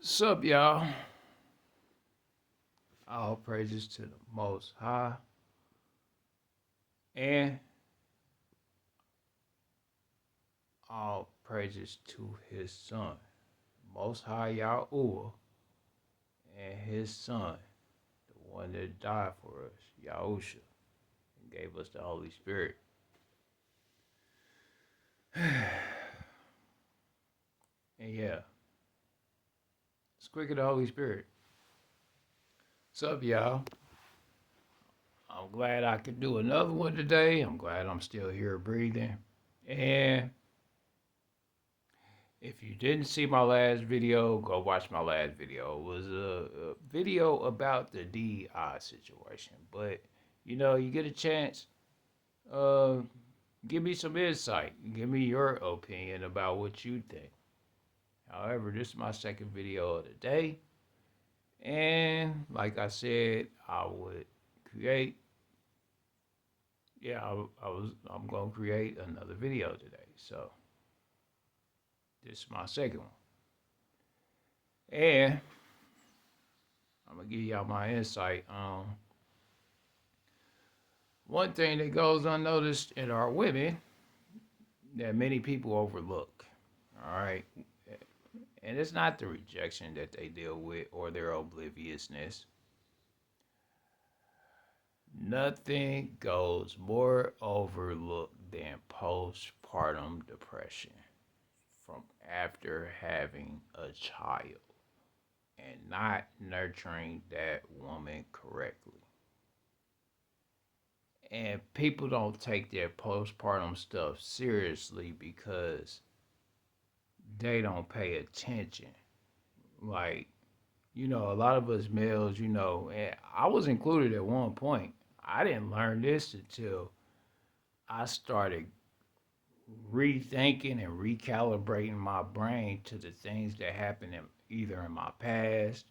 Sup, y'all? All praises to the Most High and all praises to His Son, Most High Yahuwah, and His Son, the one that died for us, Yahusha, and gave us the Holy Spirit. And yeah, let's quick of the Holy Spirit. Sup, y'all? I'm glad I could do another one today. I'm glad I'm still here breathing. And if you didn't see my last video, go watch my last video. It was a video about the DI situation. But, you get a chance, uh, give me some insight. Give me your opinion about what you think. However, this is my second video of the day. And like I said, I would create, I'm going to create another video today. So, this is my second one. And I'm going to give y'all my insight on one thing that goes unnoticed in our women that many people overlook. All right. And it's not the rejection that they deal with or their obliviousness. Nothing goes more overlooked than postpartum depression from after having a child and not nurturing that woman correctly. And people don't take their postpartum stuff seriously because they don't pay attention. Like, a lot of us males, and I was included at one point. I didn't learn this until I started rethinking and recalibrating my brain to the things that happened either in my past,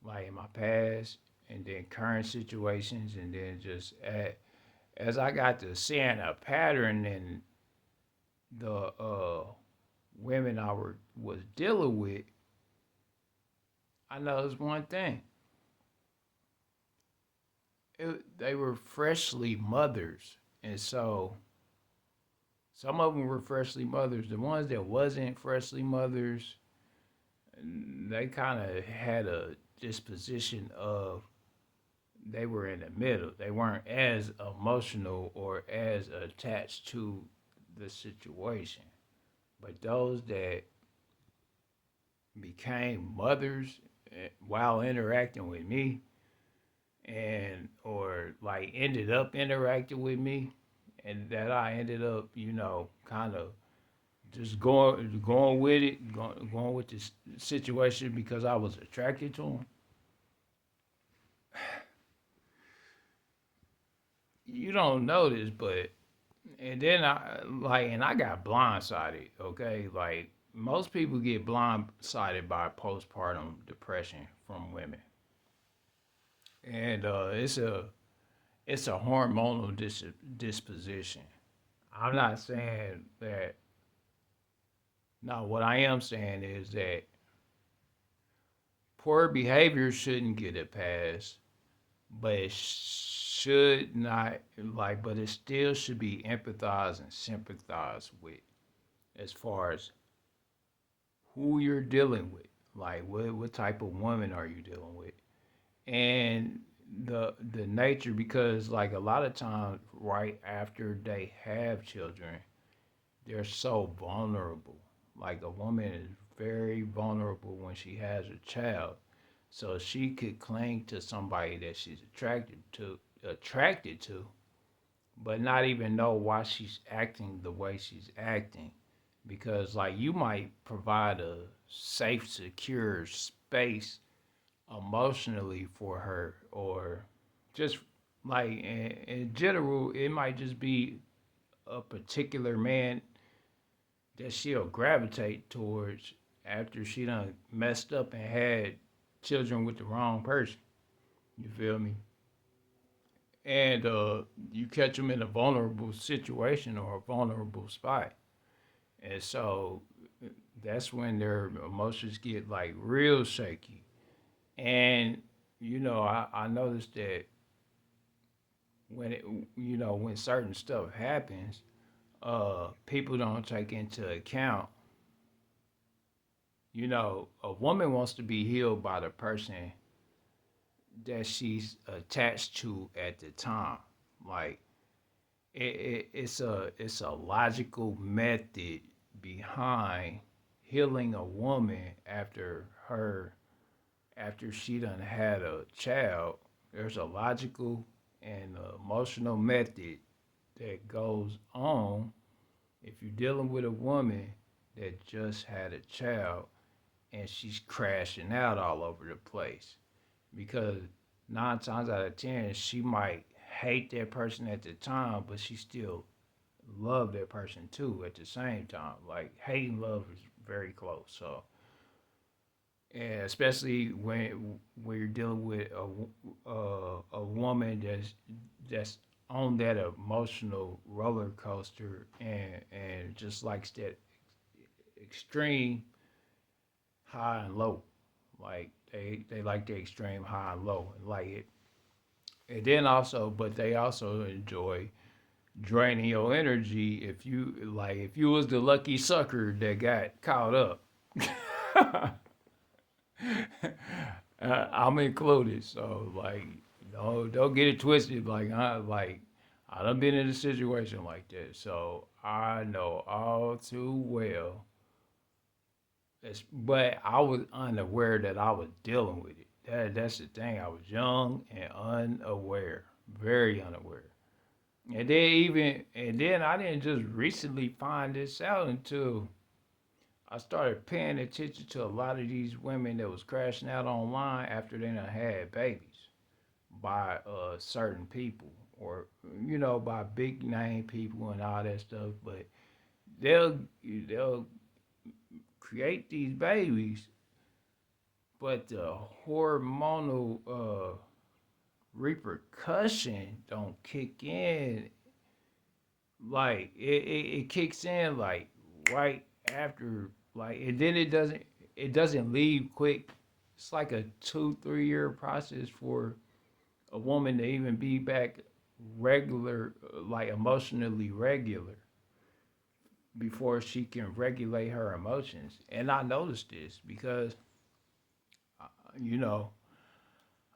and then current situations, and then just as I got to seeing a pattern in the women was dealing with, I noticed one thing. They were freshly mothers, and so some of them were freshly mothers. The ones that wasn't freshly mothers, they kind of had a disposition of they were in the middle. They weren't as emotional or as attached to the situation. But those that became mothers while interacting with me and or like ended up interacting with me and that I ended up, kind of just going with it, going with this situation because I was attracted to them. You don't know this, but and then I got blindsided. Okay, like most people get blindsided by postpartum depression from women, and it's a hormonal disposition. I'm not saying that. No, what I am saying is that poor behavior shouldn't get a pass, but it should not but it still should be empathized and sympathized with as far as who you're dealing with. Like what type of woman are you dealing with? And the nature, because like a lot of times right after they have children, they're so vulnerable. Like a woman is very vulnerable when she has a child. So she could cling to somebody that she's attracted to, but not even know why she's acting the way she's acting. Because like you might provide a safe, secure space emotionally for her, or just like in general, it might just be a particular man that she'll gravitate towards after she done messed up and had children with the wrong person. You feel me? And you catch them in a vulnerable situation or a vulnerable spot. And so that's when their emotions get like real shaky. And I noticed that when when certain stuff happens, people don't take into account. A woman wants to be healed by the person that she's attached to at the time. Like it's a logical method behind healing a woman after she done had a child. There's a logical and emotional method that goes on if you're dealing with a woman that just had a child and she's crashing out all over the place. Because 9 times out of 10, she might hate that person at the time, but she still love that person too at the same time. Like hate and love is very close. So, and especially when you're dealing with a woman that's on that emotional roller coaster and just likes that extreme high and low. Like they like the extreme high and low and like it. And then also, but they also enjoy draining your energy if you was the lucky sucker that got caught up. I'm included, so like don't get it twisted. I done been in a situation like that, so I know all too well. But I was unaware that I was dealing with it. That's the thing. I was young and unaware, very unaware. And then I didn't just recently find this out until I started paying attention to a lot of these women that was crashing out online after they done had babies by certain people or by big name people and all that stuff. But they'll create these babies, but the hormonal repercussion don't kick in. Like it kicks in like right after, like, and then it doesn't leave quick. It's like a 2 3 year process for a woman to even be back regular, like emotionally regular, before she can regulate her emotions. And I noticed this because uh, you know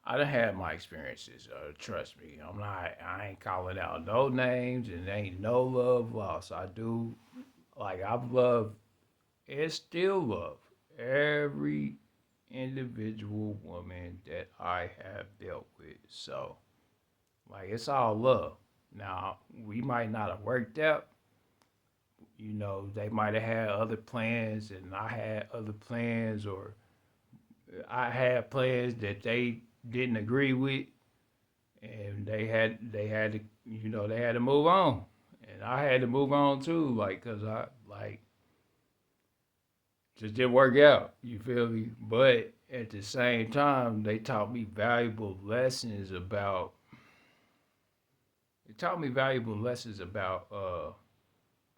I done had my experiences. Trust me, I ain't calling out no names, and there ain't no love lost. I do, like, I've loved and still love every individual woman that I have dealt with. So, like, it's all love. Now, we might not have worked out. They might have had other plans, and I had other plans, or I had plans that they didn't agree with, and they had to move on, and I had to move on too, like, cause I like just didn't work out. You feel me? But at the same time, they taught me valuable lessons about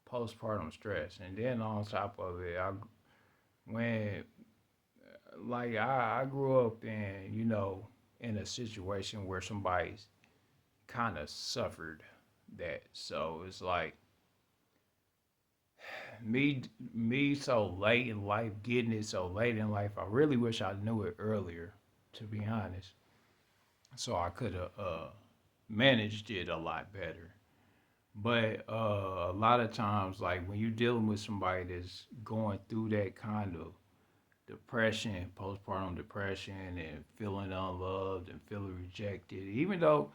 postpartum stress, and then on top of it, when I grew up in a situation where somebody's kind of suffered that, so it's like me me so late in life, getting it so late in life. I really wish I knew it earlier, to be honest, so I could have managed it a lot better. But a lot of times, like when you're dealing with somebody that's going through that kind of depression, postpartum depression, and feeling unloved and feeling rejected, even though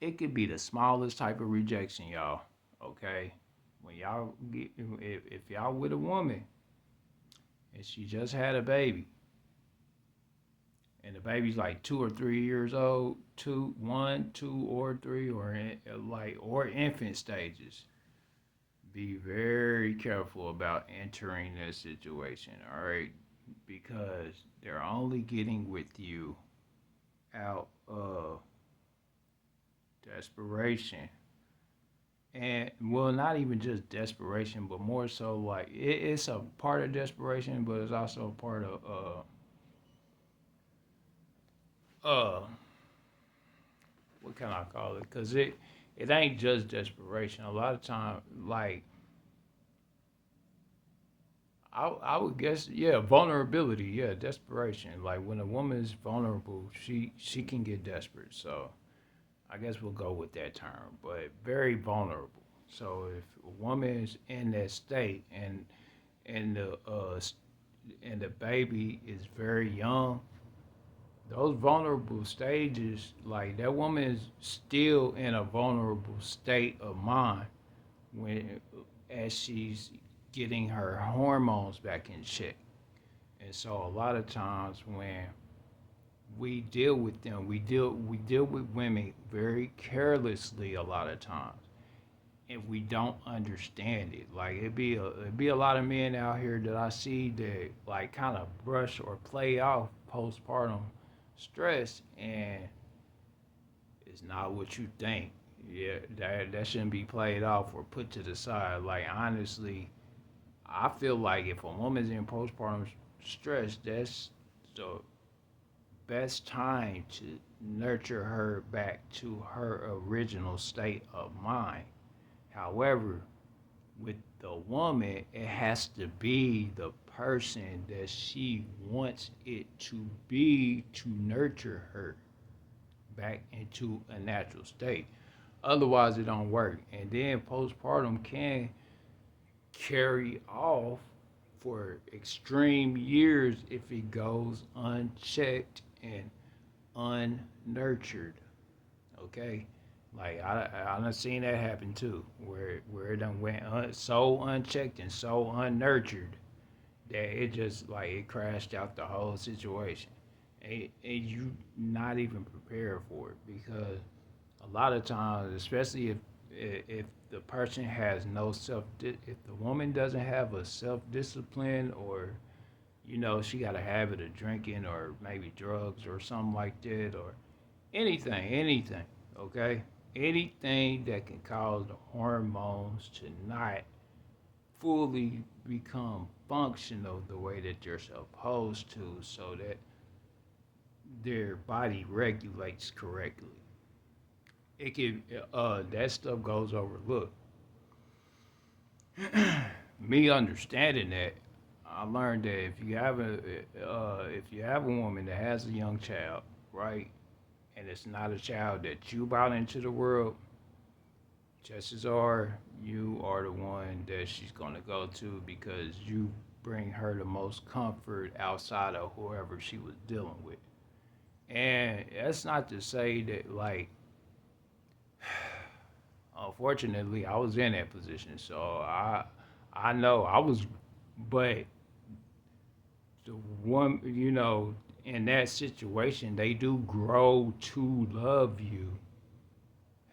it could be the smallest type of rejection, y'all. Okay, when y'all get, if y'all with a woman and she just had a baby, and the baby's like 2 or 3 years old, two, one, 2 or 3, or infant stages, be very careful about entering this situation. All right, because they're only getting with you out of desperation. And well, not even just desperation, but more so like it's a part of desperation, but it's also a part of uh what can I call it? Because it ain't just desperation. A lot of time, like I would guess, yeah, vulnerability, yeah, desperation. Like when a woman is vulnerable, she can get desperate. So I guess we'll go with that term, but very vulnerable. So if a woman is in that state and the and the baby is very young, those vulnerable stages, like that woman is still in a vulnerable state of mind when as she's getting her hormones back in check. And so a lot of times when we deal with them, we deal with women very carelessly a lot of times. If we don't understand it, like it'd be a lot of men out here that I see that like kind of brush or play off postpartum stress, and it's not what you think. Yeah, that shouldn't be played off or put to the side. Like honestly, I feel like if a woman's in postpartum stress, that's the best time to nurture her back to her original state of mind. However, with the woman, it has to be the person that she wants it to be to nurture her back into a natural state. Otherwise, it don't work. And then postpartum can carry off for extreme years if it goes unchecked and unnurtured. Okay, like I done seen that happen too, where it done went so unchecked and so unnurtured that it just like it crashed out the whole situation, and you not even prepared for it because a lot of times, especially if the person has no if the woman doesn't have a self discipline or she got a habit of drinking or maybe drugs or something like that or anything, okay? Anything that can cause the hormones to not fully become functional the way that they're supposed to so that their body regulates correctly. It can that stuff goes overlooked. Me understanding that, I learned that if you have a woman that has a young child, right, and it's not a child that you brought into the world, chances are you are the one that she's going to go to because you bring her the most comfort outside of whoever she was dealing with. And that's not to say that, like, unfortunately, I was in that position, so I know I was, but the one, in that situation, they do grow to love you.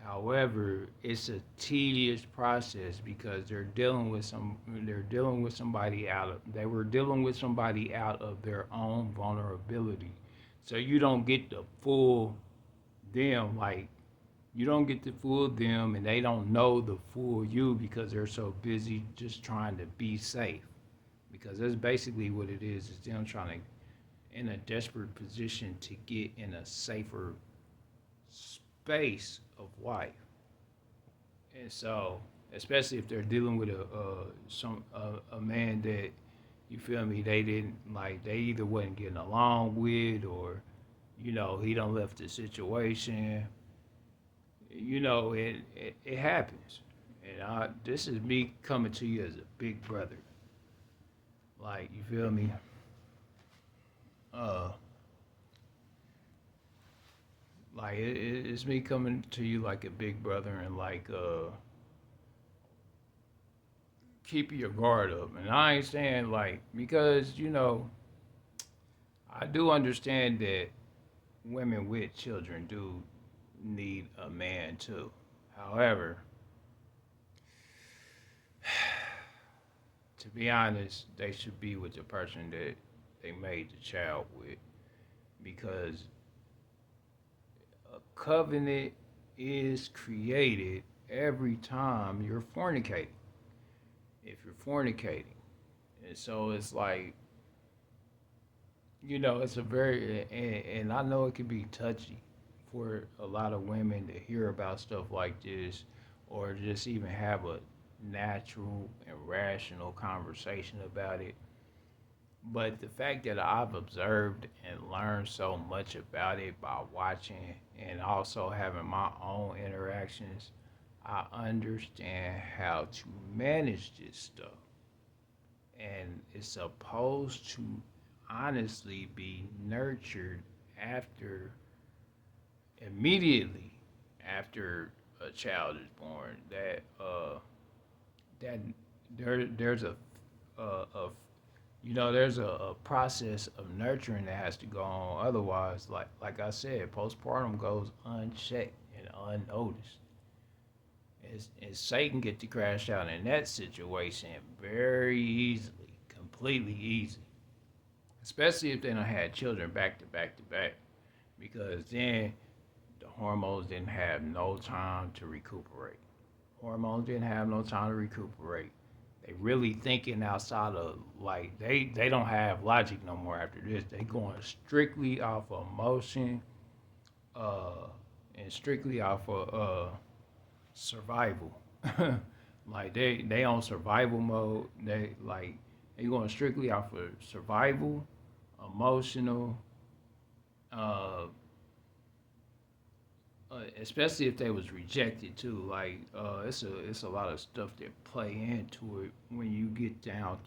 However, it's a tedious process because they're dealing with somebody they were dealing with somebody out of their own vulnerability. So you don't get the full them, like you don't get the full them and they don't know the full you because they're so busy just trying to be safe. Because that's basically what it is them trying to in a desperate position to get in a safer space of life. And so, especially if they're dealing with a man that you feel me, they didn't like, they either wasn't getting along with, or he done left the situation. It happens. And this is me coming to you as a big brother. Like, you feel me? Uh, like it's me coming to you like a big brother, and like keep your guard up. And I ain't saying like, because I do understand that women with children do need a man too. However, to be honest, they should be with the person that they made the child with, because a covenant is created every time you're fornicating. If you're fornicating, and so it's like, it's a very, and I know it can be touchy for a lot of women to hear about stuff like this, or just even have a natural and rational conversation about it. But the fact that I've observed and learned so much about it by watching and also having my own interactions, I understand how to manage this stuff. And it's supposed to honestly be nurtured after, immediately after a child is born. That there's a process of nurturing that has to go on. Otherwise, like I said, postpartum goes unchecked and unnoticed. And Satan get to crash out in that situation very easily, completely easy. Especially if they don't have children back to back to back, because then the hormones didn't have no time to recuperate. Hormones didn't have no time to recuperate. They really thinking outside of, like, they don't have logic no more after this. They going strictly off of emotion, uh, and strictly off of survival. Like they on survival mode. They going strictly off of survival, emotional, uh, especially if they was rejected too. Like it's a lot of stuff that play into it when you get down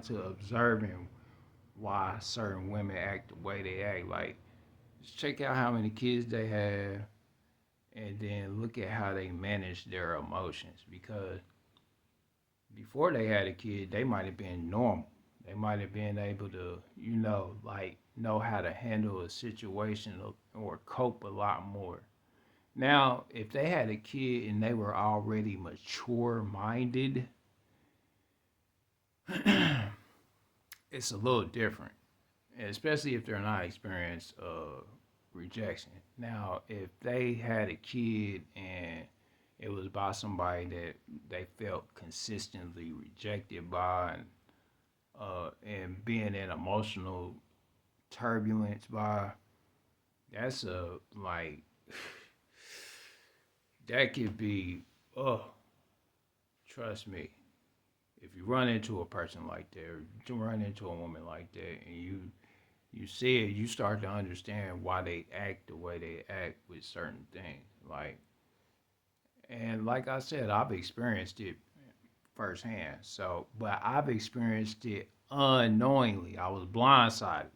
to, observing why certain women act the way they act. Like, just check out how many kids they have, and then look at how they manage their emotions. Because before they had a kid, they might have been normal. They might have been able to, know how to handle a situation, or cope a lot more. Now, if they had a kid and they were already mature minded, it's a little different, especially if they're not experienced rejection. Now, if they had a kid and it was by somebody that they felt consistently rejected by, and being in emotional turbulence by, that's a like that could be, oh, trust me. If you run into a person like that, or you run into a woman like that, and you see it, you start to understand why they act the way they act with certain things. And like I said, I've experienced it firsthand. So, but I've experienced it unknowingly. I was blindsided.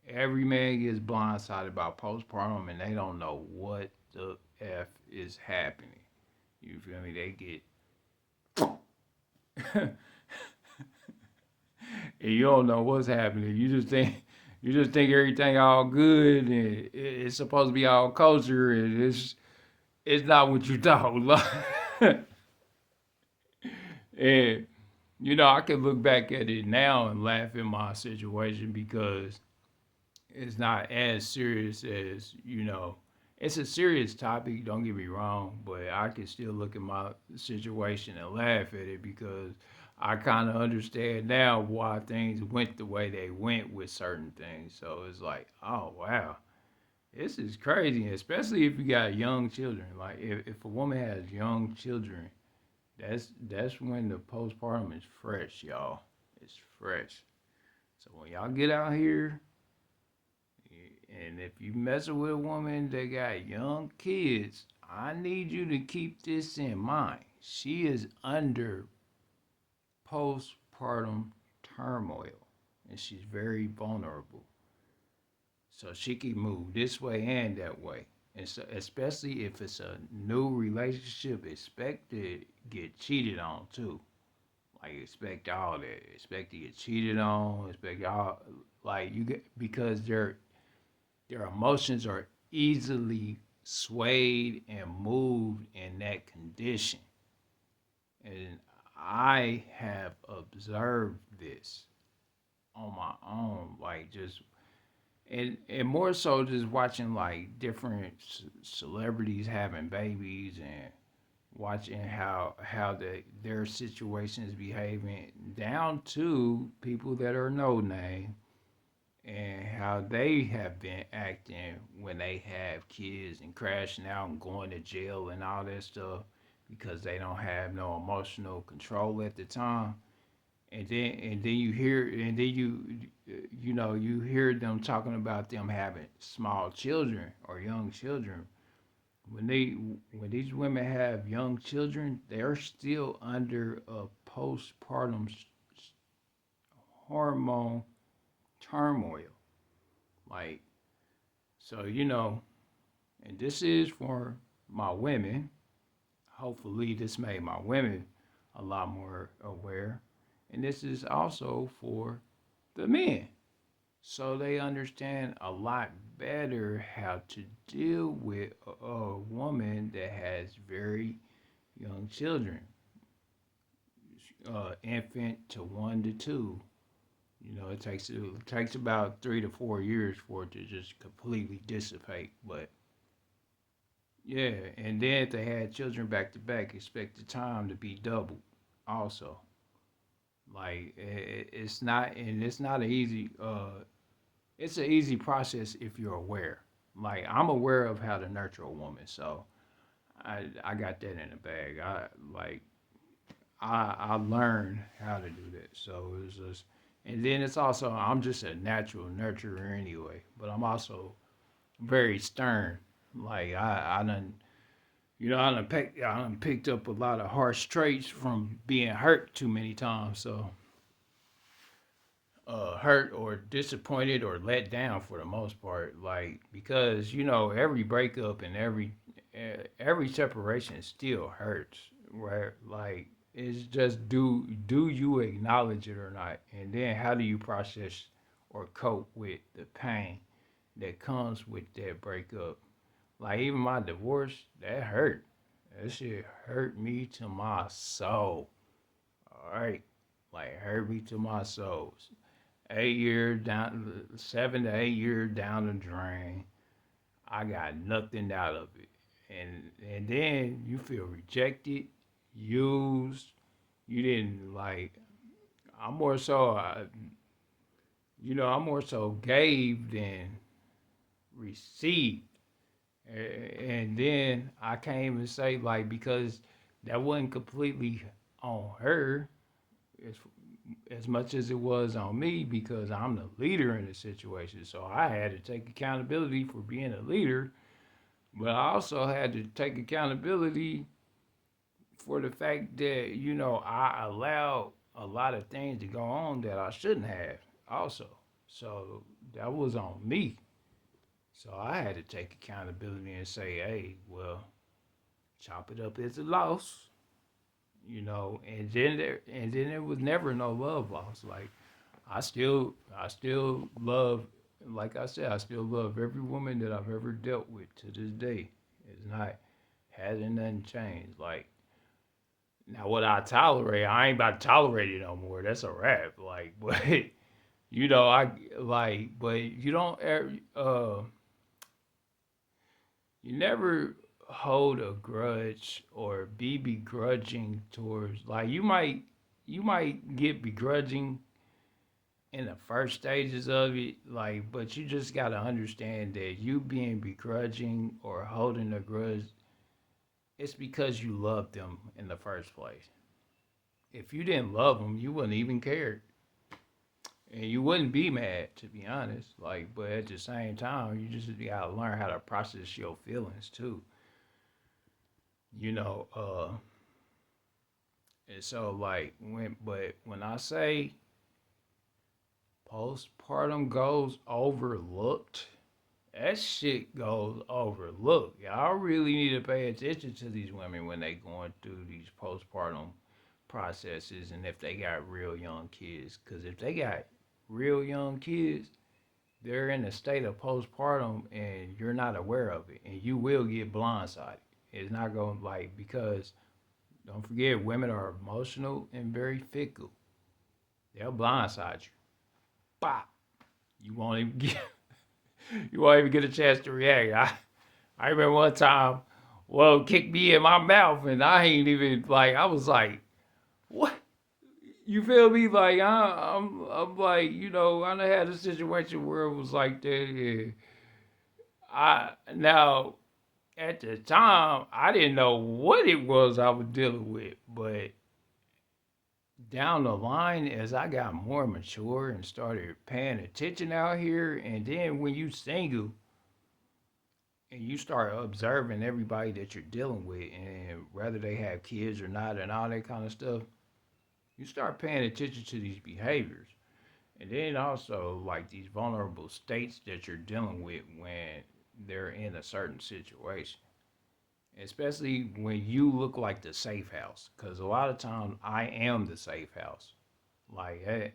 Every man gets blindsided by postpartum, and they don't know what the f is happening. You feel me? They get and you don't know what's happening. You just think everything all good, and it's supposed to be all kosher, and it's not what you thought. And I can look back at it now and laugh at my situation, because it's not as serious as, it's a serious topic, don't get me wrong, but I can still look at my situation and laugh at it, because I kind of understand now why things went the way they went with certain things. So it's like, oh wow, this is crazy, especially if you got young children. Like, if a woman has young children, that's when the postpartum is fresh, y'all. It's fresh. So when y'all get out here, and if you messing with a woman that got young kids, I need you to keep this in mind. She is under postpartum turmoil, and she's very vulnerable. So she can move this way and that way. And so, especially if it's a new relationship, expect to get cheated on too. Like, expect all that. Expect to get cheated on. Expect all, like, you get, because their emotions are easily swayed and moved in that condition. And I have observed this on my own, like, just, and more so just watching like different celebrities having babies and watching how their situation is behaving down to people that are no name and how they have been acting when they have kids and crashing out and going to jail and all that stuff because they don't have no emotional control at the time. And then you hear and then you know you hear them talking about them having small children or young children. When these women have young children, they're still under a postpartum hormone turmoil. Like, so, and this is for my women. Hopefully, this made my women a lot more aware. And this is also for the men. So they understand a lot better how to deal with a woman that has very young children, infant to 1 to 2. It takes about 3 to 4 years for it to just completely dissipate. But yeah, and then if they had children back to back, expect the time to be doubled. Also, like it's not an easy. It's an easy process if you're aware. Like I'm aware of how to nurture a woman, so I got that in the bag. I learned how to do that. So it's just, and then it's also I'm just a natural nurturer anyway, but I'm also very stern. Like I done, I done picked up a lot of harsh traits from being hurt too many times. So hurt or disappointed or let down for the most part. Like because every breakup and every separation still hurts, right? Like it's just do you acknowledge it or not, and then how do you process or cope with the pain that comes with that breakup? Like even my divorce, that hurt. That shit hurt me to my soul. All right, like hurt me to my soul. 8 years down, 7 to 8 years down the drain. I got nothing out of it, and then you feel rejected, used. You didn't like. I'm more so, I'm more so gave than received. And then I can't even say like because that wasn't completely on her as as much as it was on me because I'm the leader in the situation. So I had to take accountability for being a leader, but I also had to take accountability for the fact that, I allowed a lot of things to go on that I shouldn't have also. So that was on me. So I had to take accountability and say, hey, well, chop it up as a loss, and then there was never no love lost. Like I still love, like I said, I still love every woman that I've ever dealt with to this day. It's not hasn't nothing changed. Like now, what I tolerate, I ain't about to tolerate it no more. That's a wrap. Like, but I like, but you don't ever, you never hold a grudge or be begrudging towards like you might get begrudging in the first stages of it, like, but you just gotta understand that you being begrudging or holding a grudge, it's because you loved them in the first place. If you didn't love them, you wouldn't even care, and you wouldn't be mad, to be honest. Like, but at the same time, you just gotta learn how to process your feelings too. You know, and so like when I say postpartum goes overlooked, that shit goes overlooked. Y'all really need to pay attention to these women when they going through these postpartum processes and if they got real young kids. Cause if they got real young kids, they're in a state of postpartum and you're not aware of it and you will get blindsided. It's not going to like because don't forget women are emotional and very fickle. They'll blindside you. Bop. You won't even get You won't even get a chance to react. I remember one time, well, kicked me in my mouth, and I ain't even like. I was like, "What?" You feel me? Like I'm like, I done had a situation where it was like that. Yeah. I now at the time I didn't know what it was I was dealing with, but down the line as I got more mature and started paying attention out here, and then when you single and you start observing everybody that you're dealing with, and whether they have kids or not, and all that kind of stuff, you start paying attention to these behaviors. And then also like these vulnerable states that you're dealing with when they're in a certain situation. Especially when you look like the safe house. Because a lot of times I am the safe house. Like, hey,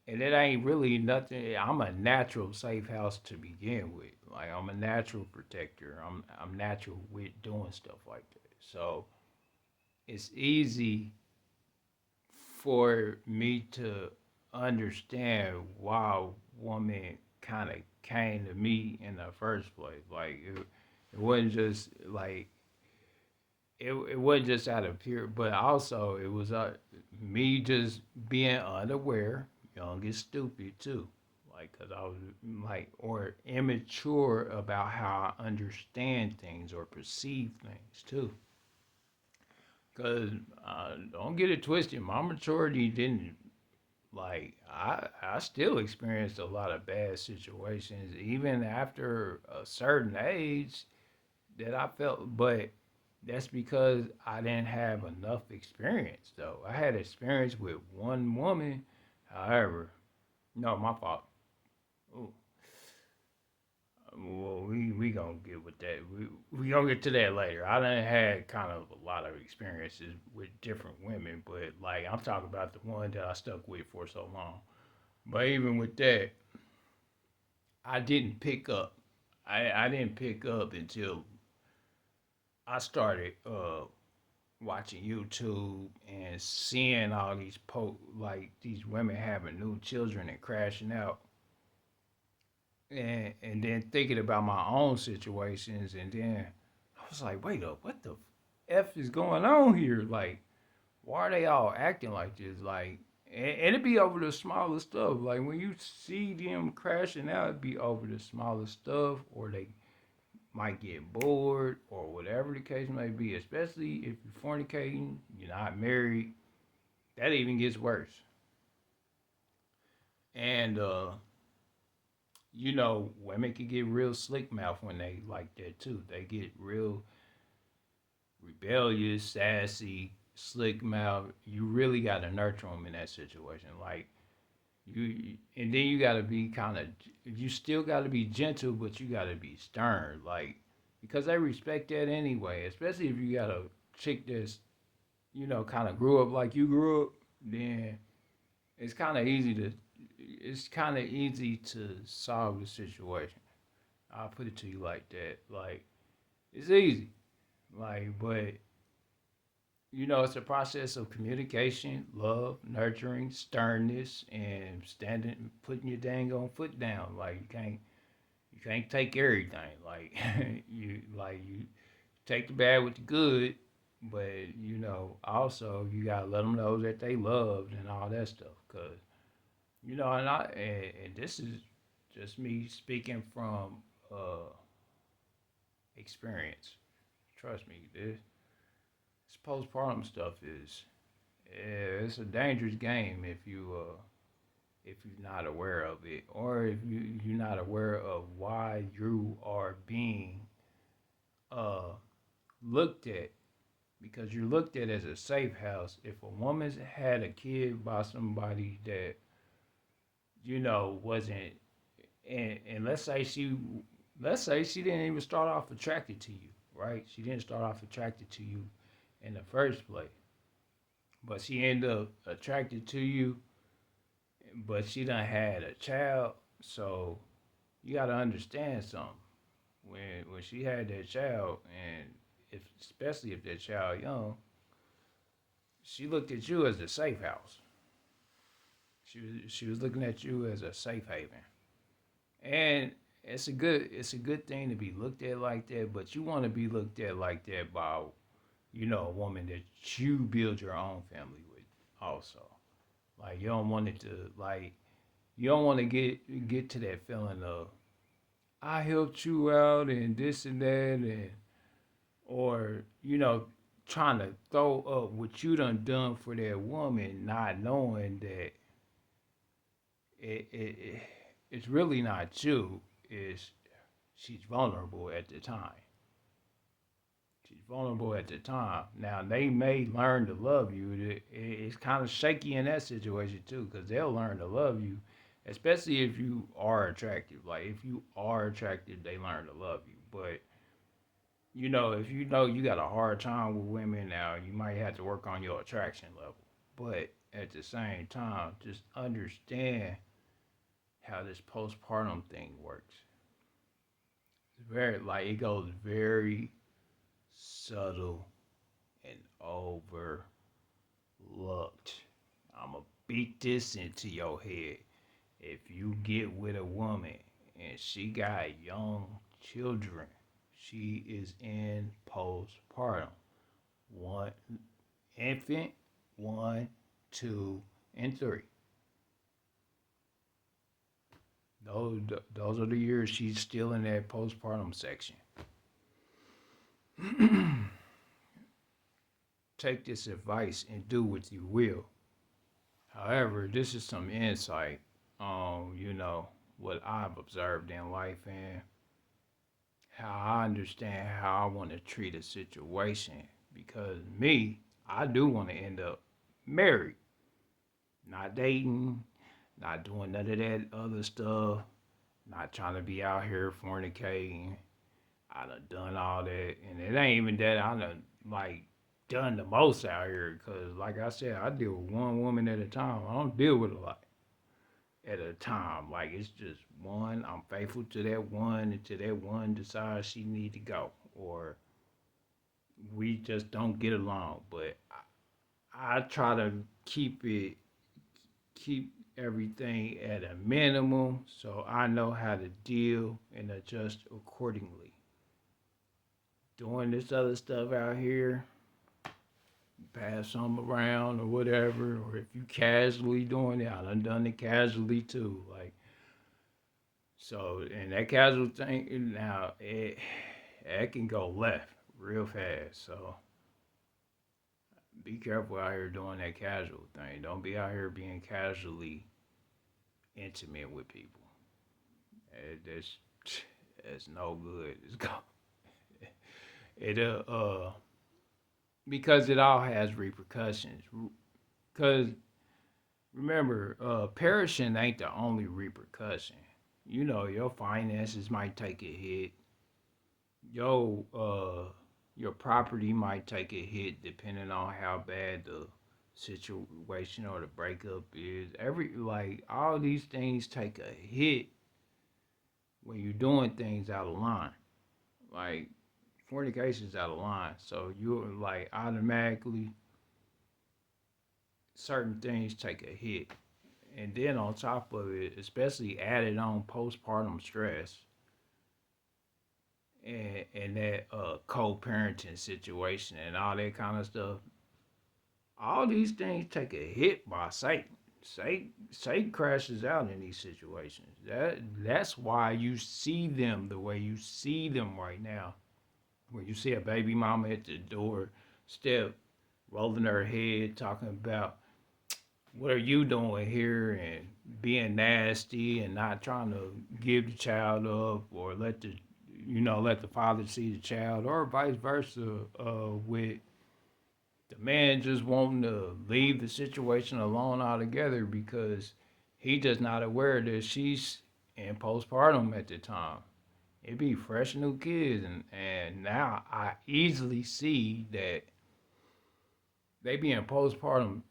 and it ain't really nothing. I'm a natural safe house to begin with. Like, I'm a natural protector. I'm natural with doing stuff like that. So it's easy for me to understand why a woman kind of came to me in the first place. Like it wasn't just like it wasn't just out of pure, but also it was me just being unaware, young and stupid too. Like, cause I was like, or immature about how I understand things or perceive things too. Cause don't get it twisted, my maturity didn't like I still experienced a lot of bad situations even after a certain age that I felt, but that's because I didn't have enough experience though. I had experience with one woman, however, no, my fault. Ooh, well, we gonna get with that. We gonna get to that later. I done had kind of a lot of experiences with different women, but like I'm talking about the one that I stuck with for so long. But even with that, I didn't pick up. I didn't pick up until I started watching YouTube and seeing all these like these women having new children and crashing out, and then thinking about my own situations, and then I was like, wait up, what the f is going on here? Like, why are they all acting like this? Like, and it be over the smallest stuff. Like when you see them crashing out, it be over the smallest stuff, or they might get bored, or whatever the case may be. Especially if you're fornicating, you're not married, that even gets worse. And women can get real slick mouth when they like that too. They get real rebellious, sassy, slick mouth. You really got to nurture them in that situation. Like and then you got to be kind of, you still got to be gentle, but you got to be stern. Like, because they respect that anyway. Especially if you got a chick that's, kind of grew up like you grew up, then it's kind of easy to, solve the situation. I'll put it to you like that. Like, it's easy. Like, but it's a process of communication, love, nurturing, sternness, and standing, putting your dang on foot down. Like, you can't take everything. Like, you take the bad with the good, but also you gotta let them know that they loved and all that stuff. Cause and this is just me speaking from uh experience. Trust me, this postpartum stuff is, yeah, it's a dangerous game if you're not aware of it, or if you're not aware of why you are being uh looked at, because you're looked at as a safe house. If a woman's had a kid by somebody that wasn't, and let's say she didn't even start off attracted to you, right? She didn't start off attracted to you in the first place, but she ended up attracted to you, but she done had a child. So you got to understand something. When she had that child, and if especially if that child young, she looked at you as a safe house. She was looking at you as a safe haven, and it's a good thing to be looked at like that, but you want to be looked at like that by a woman that you build your own family with also. Like you don't want it to like you don't want to get to that feeling of I helped you out and this and that and or trying to throw up what you done for that woman, not knowing that it it's really not you. It's she's vulnerable at the time. She's vulnerable at the time. Now they may learn to love you. It's kind of shaky in that situation too, because they'll learn to love you, especially if you are attractive. Like if you are attractive, they learn to love you. But if you know you got a hard time with women now, you might have to work on your attraction level. But at the same time, just understand how this postpartum thing works. It's very like it goes very subtle and overlooked. I'ma beat this into your head. If you get with a woman and she got young children, she is in postpartum. One infant, one, two, and three. Those are the years she's still in that postpartum section. Take this advice and do what you will. However, this is some insight on, what I've observed in life and how I understand how I want to treat a situation. Because me, I do want to end up married, not dating, not doing none of that other stuff, not trying to be out here fornicating. I done all that, and it ain't even that I done like done the most out here. Cause like I said, I deal with one woman at a time. I don't deal with a lot at a time. Like it's just one. I'm faithful to that one until that one decides she need to go, or we just don't get along. But I try to keep everything at a minimum, so I know how to deal and adjust accordingly. Doing this other stuff out here, pass some around or whatever, or if you casually doing it, I done it casually too. Like so, and that casual thing now it can go left real fast. So be careful out here doing that casual thing. Don't be out here being casually intimate with people. That's it's no good. It's go it because it all has repercussions. Because remember, perishing ain't the only repercussion. Your finances might take a hit. Your your property might take a hit depending on how bad the situation or the breakup is. All these things take a hit when you're doing things out of line. Like fornication's out of line. So you're like automatically certain things take a hit. And then on top of it, especially added on postpartum stress and that co-parenting situation and all that kind of stuff, all these things take a hit by Satan. Satan crashes out in these situations. That's why you see them the way you see them right now. When you see a baby mama at the door step, rolling her head, talking about what are you doing here and being nasty and not trying to give the child up or let the father see the child or vice versa with the man just wanting to leave the situation alone altogether because he just not aware that she's in postpartum at the time. It be fresh new kids and now I easily see that they be in postpartum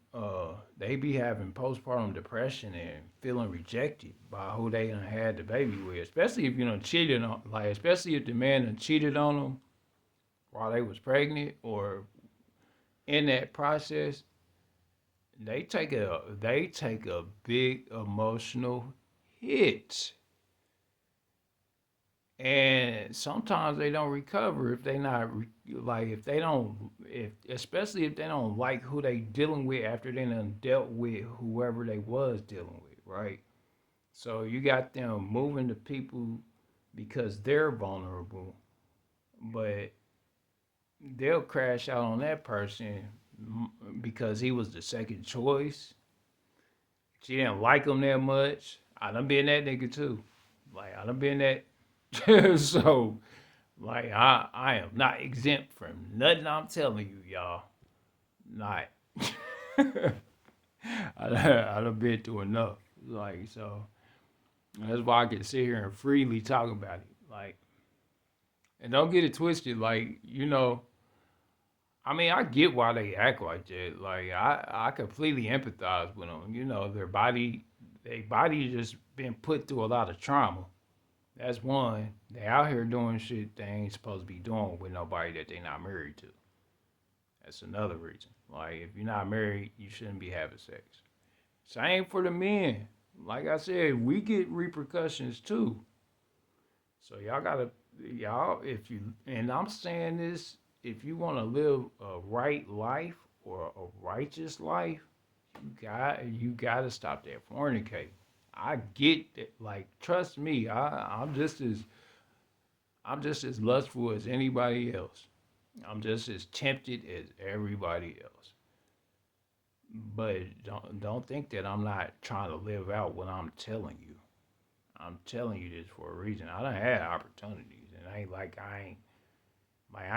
they be having postpartum depression and feeling rejected by who they done had the baby with, especially if you done cheated on, like especially if the man done cheated on them while they was pregnant or in that process. They take a big emotional hit. And sometimes they don't recover if they not like if they don't if especially if they don't like who they dealing with after they done dealt with whoever they was dealing with, right? So you got them moving to people because they're vulnerable, but they'll crash out on that person because he was the second choice. She didn't like him that much. I done been that nigga too. Like I done been that. So like I am not exempt from nothing I'm telling you, y'all. Not. I done been through enough. Like so that's why I can sit here and freely talk about it. Like and don't get it twisted. Like I mean, I get why they act like that. Like I completely empathize with them. Their body just been put through a lot of trauma. That's one. They out here doing shit they ain't supposed to be doing with nobody that they not married to. That's another reason. Like if you're not married, you shouldn't be having sex. Same for the men. Like I said, we get repercussions too. So y'all if you and I'm saying this, if you want to live a right life or a righteous life, you gotta stop that fornicating. I get that. Like trust me, I'm just as lustful as anybody else. I'm just as tempted as everybody else. But don't think that I'm not trying to live out what I'm telling you. I'm telling you this for a reason. I done had opportunities, and I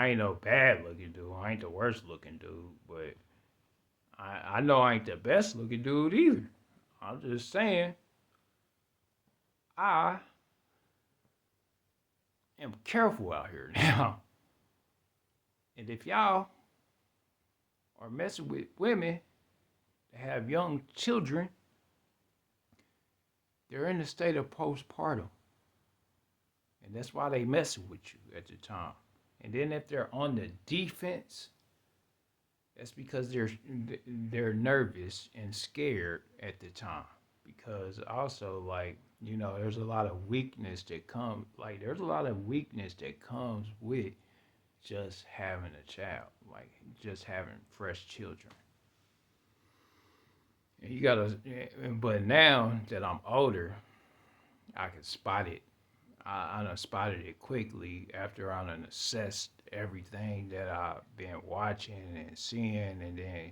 ain't no bad looking dude. I ain't the worst looking dude, but I know I ain't the best looking dude either. I'm just saying I am careful out here now. And if y'all are messing with women that have young children, they're in a state of postpartum. And that's why they messing with you at the time. And then if they're on the defense, that's because they're nervous and scared at the time. Because also there's a lot of weakness that comes with just having a child, like just having fresh children. And but now that I'm older, I can spot it. I done spotted it quickly after I done assessed everything that I've been watching and seeing, and then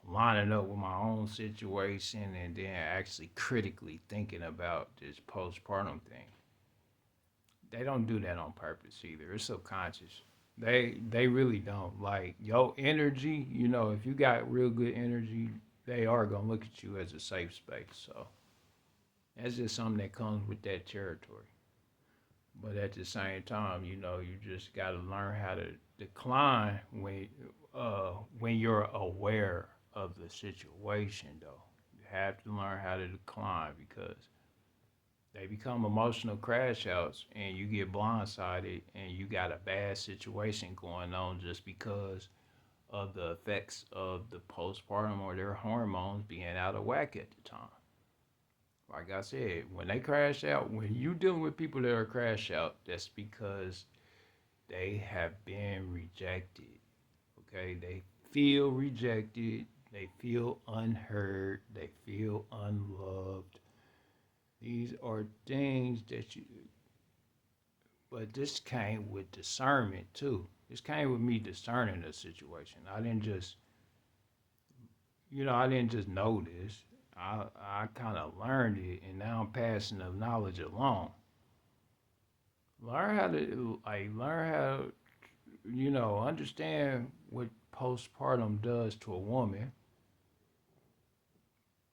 lining up with my own situation, and then actually critically thinking about this postpartum thing. They don't do that on purpose either. It's subconscious. They really don't. Like your energy, if you got real good energy, they are gonna look at you as a safe space. So that's just something that comes with that territory. But at the same time, you just got to learn how to decline when you're aware of the situation. Though you have to learn how to decline because they become emotional crash outs, and you get blindsided, and you got a bad situation going on just because of the effects of the postpartum or their hormones being out of whack at the time. Like I said, when they crash out, when you dealing with people that are crash out, that's because they have been rejected. Okay, they feel rejected, they feel unheard, they feel unloved. These are things but this came with discernment too. This came with me discerning the situation. I didn't just know this. I kind of learned it, and now I'm passing the knowledge along. Learn how to understand what postpartum does to a woman.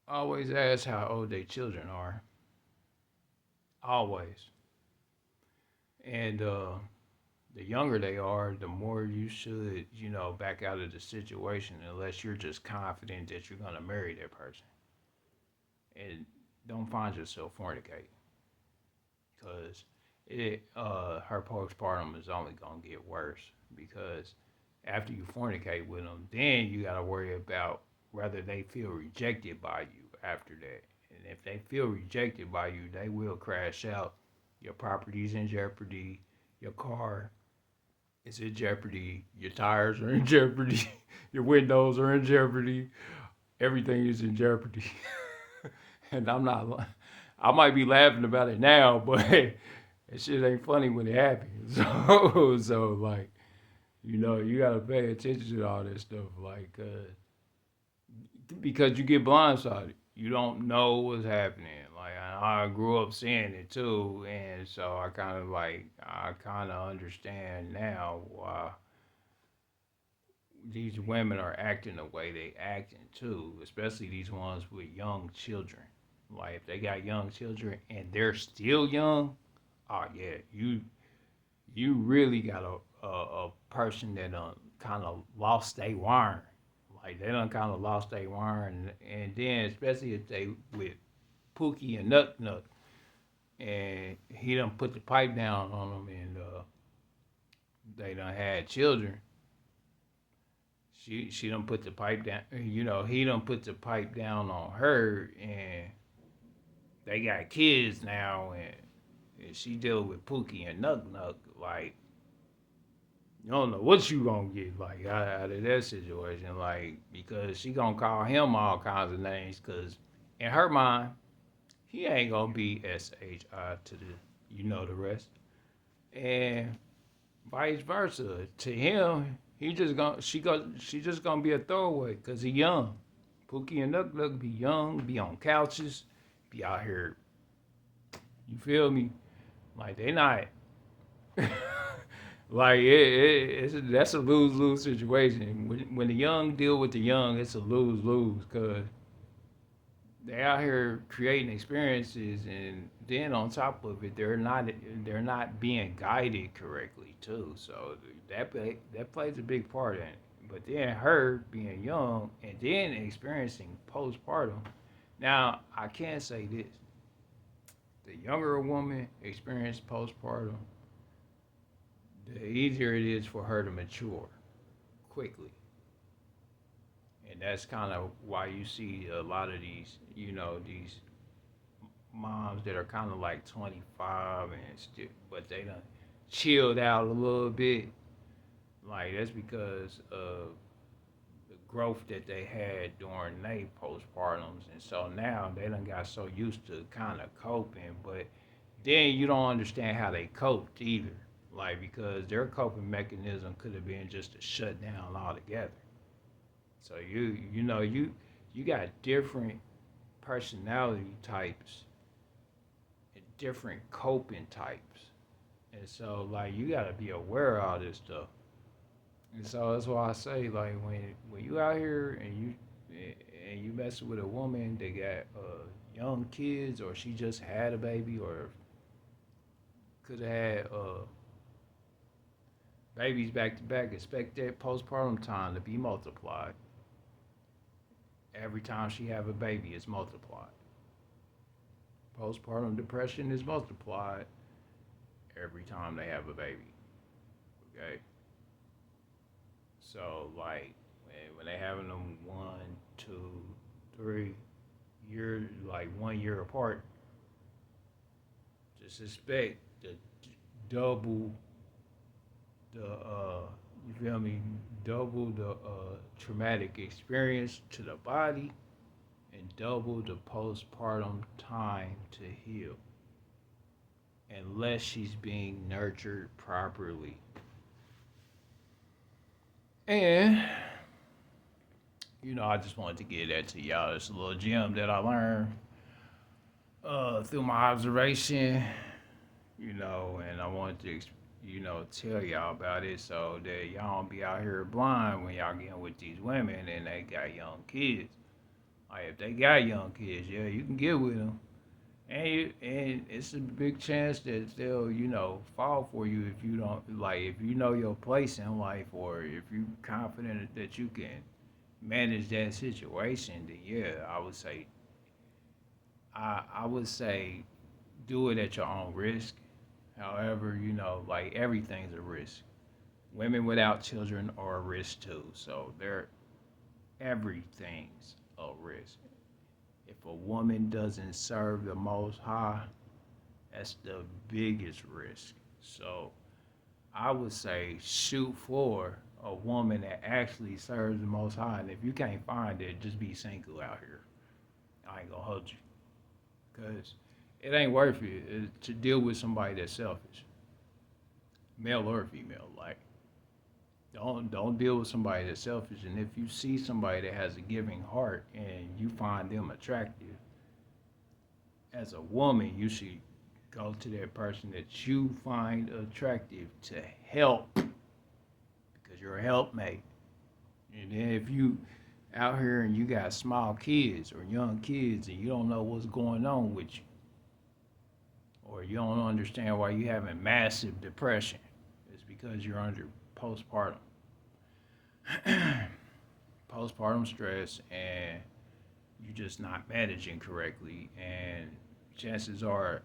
Always ask how old their children are. Always. And the younger they are, the more you should, back out of the situation unless you're just confident that you're going to marry that person. And don't find yourself fornicating because her postpartum is only going to get worse because after you fornicate with them, then you got to worry about whether they feel rejected by you after that. And if they feel rejected by you, they will crash out Your property's in jeopardy. Your car is in jeopardy. Your tires are in jeopardy. Your windows are in jeopardy. Everything is in jeopardy. And I might be laughing about it now, but it shit ain't funny when it happens. So like, you gotta pay attention to all this stuff, like, because you get blindsided. You don't know what's happening. Like I grew up seeing it too, and so I kind of understand now why these women are acting the way they acting too, especially these ones with young children. Like if they got young children and they're still young, oh yeah, you really got a person that kind of lost their wire. Like they done kind of lost their wire, and then especially if they with Pookie and Nut Nut, and he done put the pipe down on them, and they done had children. She done put the pipe down. He done put the pipe down on her, and they got kids now, and she dealing with Pookie and Nut Nut. Like you don't know what you gonna get like out of that situation, like because she gonna call him all kinds of names, cause in her mind he ain't gonna be SHI to the rest, and vice versa to him. He just gonna she just gonna be a throwaway, cause he young. Pookie and Nook Nook be young, be on couches, be out here. You feel me? Like they not. Like that's a lose lose situation. When the young deal with the young, it's a lose lose because they out here creating experiences, and then on top of it, they're not being guided correctly too. So that plays a big part in it. But then her being young and then experiencing postpartum. Now I can say this: the younger a woman experiences postpartum, the easier it is for her to mature quickly. And that's kind of why you see a lot of these moms that are kind of like 25 and still, but they done chilled out a little bit. Like that's because of the growth that they had during their postpartums, and so now they done got so used to kind of coping, but then you don't understand how they coped either. Like because their coping mechanism could have been just to shut down altogether. So you got different personality types and different coping types. And so like you gotta be aware of all this stuff. And so that's why I say like when you out here and you mess with a woman that got young kids, or she just had a baby, or could have had babies back to back, expect that postpartum time to be multiplied. Every time she have a baby, it's multiplied. Postpartum depression is multiplied every time they have a baby. Okay, so like when they having them 1, 2, 3 years, like 1 year apart, just expect the double the you feel me, double the traumatic experience to the body and double the postpartum time to heal, unless she's being nurtured properly. And I just wanted to get that to y'all. It's a little gem that I learned through my observation, and I wanted to, tell y'all about it so that y'all don't be out here blind when y'all getting with these women and they got young kids. Like if they got young kids, yeah, you can get with them, and it's a big chance that they'll fall for you if you don't, like, if you know your place in life, or if you confident that you can manage that situation. Then yeah, I would say do it at your own risk. However, like everything's a risk. Women without children are a risk too, so everything's a risk. If a woman doesn't serve the Most High, That's the biggest risk. So I would say shoot for a woman that actually serves the Most High. And if you can't find it, just be single out here. I ain't gonna hold you, cause it ain't worth it to deal with somebody that's selfish, male or female. Like, don't deal with somebody that's selfish. And if you see somebody that has a giving heart and you find them attractive, as a woman, you should go to that person that you find attractive to help because you're a helpmate. And then if you out here and you got small kids or young kids and you don't know what's going on with you, or you don't understand why you having massive depression, it's because you're under postpartum postpartum stress, and you're just not managing correctly. And chances are,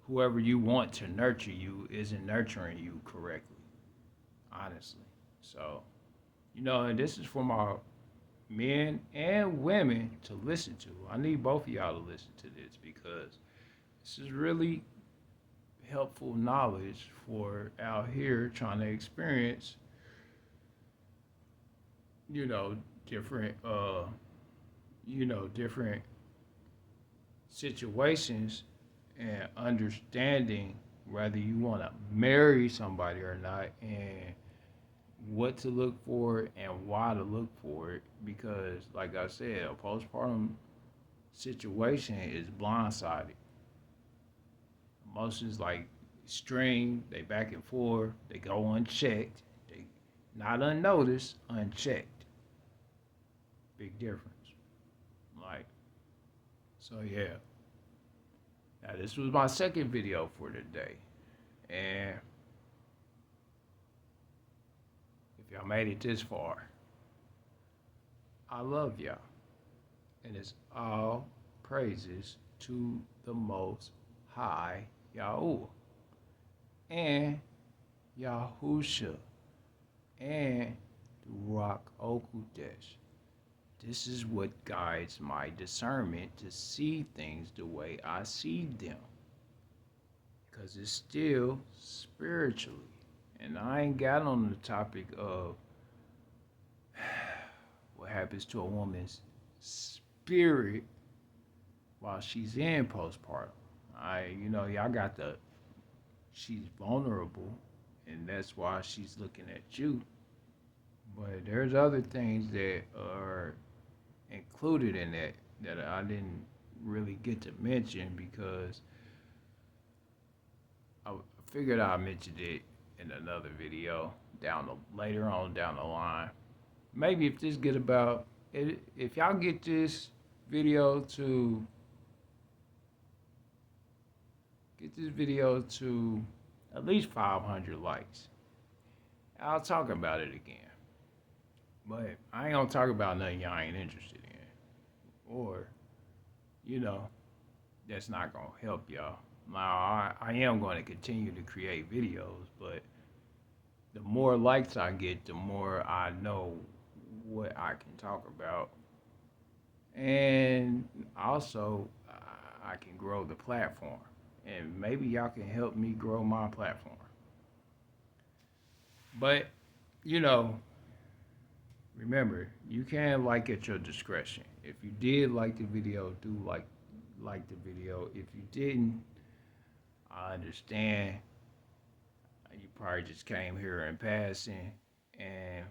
whoever you want to nurture you isn't nurturing you correctly, honestly. So, and this is for my men and women to listen to. I need both of y'all to listen to this because this is really helpful knowledge for out here trying to experience, you know, different, different situations and understanding whether you want to marry somebody or not and what to look for and why to look for it. Because, like I said, a postpartum situation is blindsided. Emotions like string, they back and forth, they go unchecked, they not unnoticed, unchecked. Big difference. Like, so yeah. Now this was my second video for today. And if y'all made it this far, I love y'all. And it's all praises to the Most High Yahuwah and Yahusha and the Ruach Okudesh. This is what guides my discernment to see things the way I see them. Because it's still spiritually. And I ain't got on the topic of what happens to a woman's spirit while she's in postpartum. Y'all got she's vulnerable, and that's why she's looking at you. But there's other things that are included in that I didn't really get to mention because I figured I mentioned it in another video later on down the line. Maybe if y'all get this video to at least 500 likes, I'll talk about it again. But I ain't gonna talk about nothing y'all ain't interested in, or that's not gonna help y'all. Now I am going to continue to create videos, but the more likes I get, the more I know what I can talk about. And also, I can grow the platform. And maybe y'all can help me grow my platform. But, remember, you can like at your discretion. If you did like the video, do like the video. If you didn't, I understand. You probably just came here in passing, and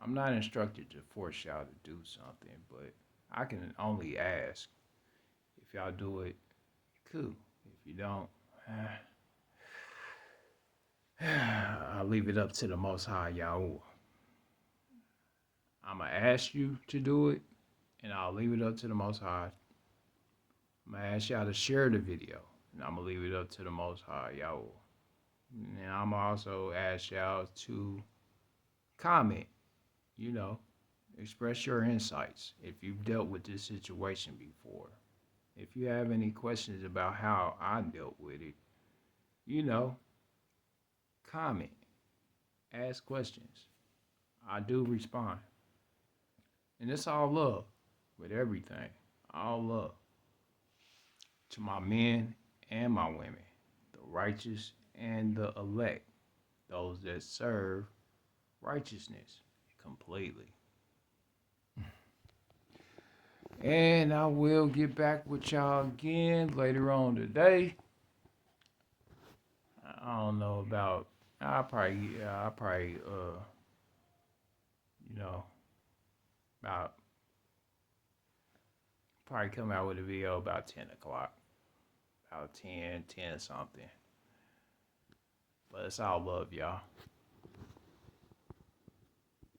I'm not instructed to force y'all to do something, but I can only ask. If y'all do it, cool. If you don't, I'll leave it up to the Most High Yahuwah. I'm going to ask you to do it, and I'll leave it up to the Most High. I'm going to ask y'all to share the video, and I'm going to leave it up to the Most High Yahuwah. And I'm also ask y'all to comment, express your insights if you've dealt with this situation before. If you have any questions about how I dealt with it, comment, ask questions. I do respond. And it's all love with everything. All love. to my men and my women, the righteous and the elect, those that serve righteousness completely. And I will get back with y'all again later on today. I don't know about. You know, about probably come out with a video about 10 o'clock, about 10 something. But it's all love, y'all.